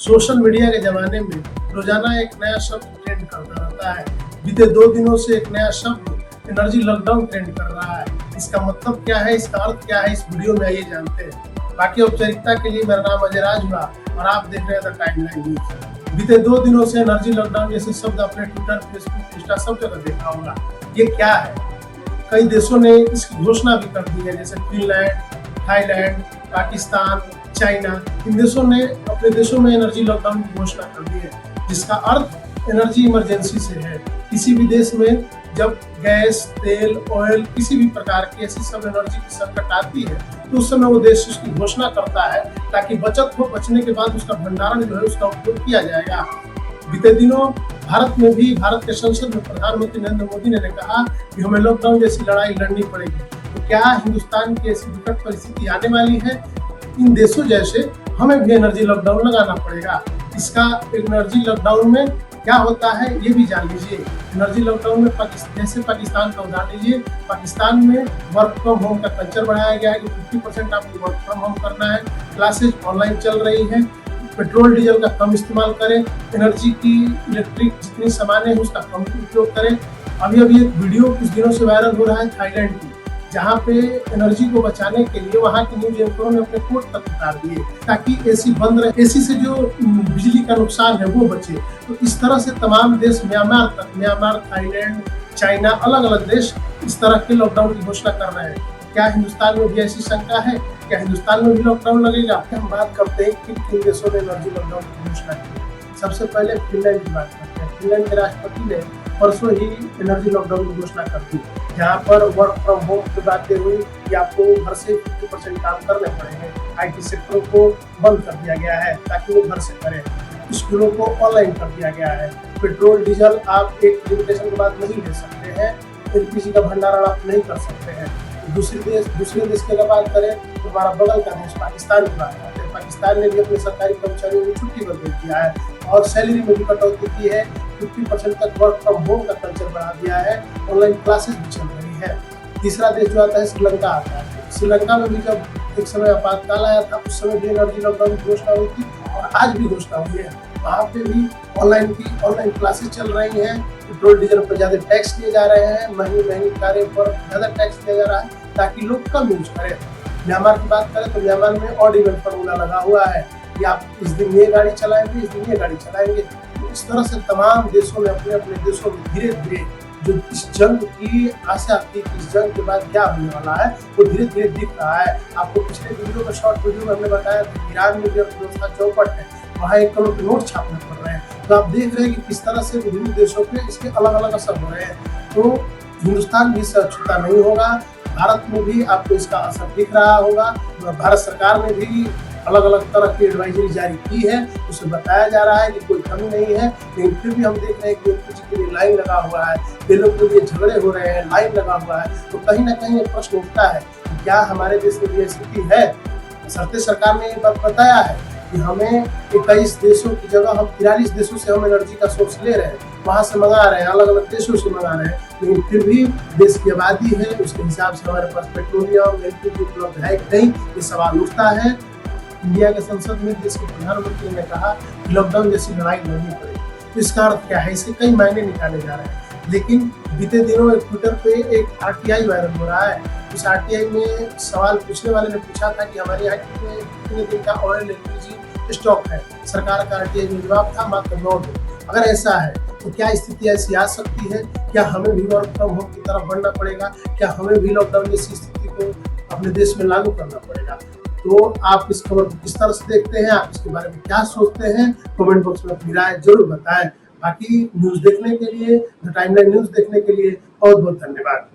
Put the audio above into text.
Social media के ज़माने में रोज़ाना एक नया शब्द ट्रेंड करता रहता है। बीते 2 दिनों से एक नया शब्द एनर्जी लॉकडाउन ट्रेंड कर रहा है। इसका मतलब क्या है, इसका अर्थ क्या है, इस वीडियो में आइए जानते हैं। बाकी औपचारिकता के लिए मेरा नाम अजय राज हुआ और आप देख रहे हैं द टाइमलाइन न्यूज़। बीते 2 दिनों से एनर्जी लॉकडाउन जैसे शब्द आपने ट्विटर, फेसबुक, इंस्टा सब जगह देखा होगा। ये क्या है? कई देशों ने इसकी घोषणा भी कर दी है, जैसे फिनलैंड, थाईलैंड, पाकिस्तान, चाइना। इन देशों ने अपने देशों में एनर्जी लॉकडाउन की घोषणा कर दी है, जिसका अर्थ एनर्जी इमरजेंसी से है। किसी भी देश में जब गैस, तेल, ऑयल, किसी भी प्रकार की ऐसी सब एनर्जी की संकट आती है तो उस समय वो देश उसकी घोषणा करता है ताकि बचत हो, बचने के बाद उसका भंडारण जो है उसका उपयोग किया जाएगा। बीते दिनों भारत में भी भारत के संसद में प्रधानमंत्री नरेंद्र मोदी ने कहा कि हमें लॉकडाउन जैसी लड़ाई लड़नी पड़ेगी। तो क्या हिंदुस्तान की ऐसी विकट परिस्थिति आने वाली है? इन देशों जैसे हमें भी एनर्जी लॉकडाउन लगाना पड़ेगा। इसका एनर्जी लॉकडाउन में क्या होता है ये भी जान लीजिए। एनर्जी लॉकडाउन में जैसे पाकिस्तान का उदाहरण लीजिए। पाकिस्तान में वर्क फ्रॉम होम का कल्चर बढ़ाया गया है कि 50% आपको वर्क फ्रॉम होम करना है। क्लासेज ऑनलाइन चल रही है। पेट्रोल डीजल का कम इस्तेमाल करें। एनर्जी की इलेक्ट्रिक जितनी सामान है उसका कम उपयोग करें। अभी एक वीडियो कुछ दिनों से वायरल हो रहा है थाईलैंड की, जहाँ पे एनर्जी को बचाने के लिए वहाँ के न्यूज एंकरों ने अपने कोट तक उतार दिए ताकि एसी बंद रहे, एसी से जो बिजली का नुकसान है वो बचे। तो इस तरह से तमाम देश म्यांमार, थाईलैंड, चाइना, अलग अलग देश इस तरह के लॉकडाउन की घोषणा कर रहे हैं। क्या हिंदुस्तान में भी ऐसी शंका है? क्या हिंदुस्तान में भी लॉकडाउन लगेगा? हम बात करते हैं कि किन देशों ने एनर्जी लॉकडाउन की घोषणा की। सबसे पहले फिनलैंड की बात करते हैं। फिनलैंड के राष्ट्रपति ने परसों ही एनर्जी लॉकडाउन की घोषणा कर दी, जहाँ पर वर्क फ्रॉम होम की बातें हुई कि आपको घर से 50% काम करने पड़ेंगे। IT सेक्टर को बंद कर दिया गया है ताकि वो घर से करें। स्कूलों को ऑनलाइन कर दिया गया है। पेट्रोल डीजल आप एक लिमिटेशन के बाद नहीं ले सकते हैं। LPG का भंडारण आप नहीं कर सकते हैं। दूसरे देश की अगर बात करें तो हमारा बगल का देश पाकिस्तान की बात करते हैं। पाकिस्तान ने भी अपने सरकारी कर्मचारियों को छुट्टी पर भेज दिया है और सैलरी में भी कटौती की है। 50% तक वर्क फ्रॉम होम का कल्चर बढ़ा दिया है। ऑनलाइन क्लासेस भी चल रही है। तीसरा देश जो आता है श्रीलंका आता है। श्रीलंका में भी जब एक समय आपातकाल आया था उस समय भी एनर्जी लॉकडाउन की घोषणा हुई थी और आज भी घोषणा हुई है। वहाँ पे भी ऑनलाइन क्लासेस चल रही हैं। पेट्रोल डीजल पर ज़्यादा टैक्स लिए जा रहे हैं। महंगी कारें पर ज़्यादा टैक्स लिया जा रहा है ताकि लोग कम यूज करें। म्यांमार की बात करें तो म्यांमार में ऑड इवन फॉर्मूला लगा हुआ है कि आप इस दिन ये गाड़ी चलाएंगे, इस दिन ये गाड़ी चलाएंगे। इस तरह से तमाम देशों ने अपने अपने देशों में धीरे धीरे जो इस जंग की आशा थी कि इस जंग के बाद क्या होने वाला है वो धीरे धीरे दिख रहा है। आपको पिछले वीडियो में शॉर्ट वीडियो में हमने बताया था ईरान में भी अर्थव्यवस्था चौपट है, वहाँ 1 करोड़ के नोट छापने पड़ रहे हैं। तो आप देख रहे हैं कि किस तरह से विभिन्न देशों पे इसके अलग अलग असर हो रहे हैं। तो हिंदुस्तान भी इससे अछूता नहीं होगा। भारत में भी आपको इसका असर दिख रहा होगा। भारत सरकार ने भी अलग अलग तरह की एडवाइजरी जारी की है। उसे बताया जा रहा है कि कोई कमी नहीं है, लेकिन फिर भी हम देख रहे हैं कि LPG के लिए लाइन लगा हुआ है, तेलों के लिए झगड़े हो रहे हैं, लाइन लगा हुआ है। तो कहीं ना कहीं ये प्रश्न उठता है कि क्या हमारे देश में भी स्थिति है? सरते सरकार ने ये बात बताया है कि हमें 21 देशों की जगह हम 43 देशों से हम एनर्जी का सोर्स ले रहे हैं, वहाँ से मंगा रहे हैं, अलग अलग देशों से मंगा रहे हैं। लेकिन फिर भी देश की आबादी है, उसके हिसाब से हमारे पास पेट्रोलियम, LPG उपलब्ध है कि नहीं, ये सवाल उठता है। इंडिया के संसद में देश के प्रधानमंत्री ने कहा कि लॉकडाउन जैसी लड़ाई लड़नी पड़ेगी। तो इसका अर्थ क्या है? इसके कई मायने निकाले जा रहे हैं। लेकिन बीते दिनों एक ट्विटर पे एक RTI वायरल हो रहा है। उस RTI में सवाल पूछने वाले ने पूछा था कि हमारे यहाँ कितने दिन का ऑयल LPG स्टॉक है। सरकार का RTI में जवाब था मात्र 9 दिन। अगर ऐसा है तो क्या स्थिति ऐसी आ सकती है? क्या हमें भी वर्क फ्रॉम होम की तरफ बढ़ना पड़ेगा? क्या हमें भी लॉकडाउन जैसी स्थिति को अपने देश में लागू करना पड़ेगा? तो आप इस खबर को किस तरह से देखते हैं? आप इसके बारे में क्या सोचते हैं? कमेंट बॉक्स में अपनी राय जरूर बताएं। बाकी न्यूज़ देखने के लिए, द टाइमलाइन न्यूज़ देखने के लिए बहुत बहुत धन्यवाद।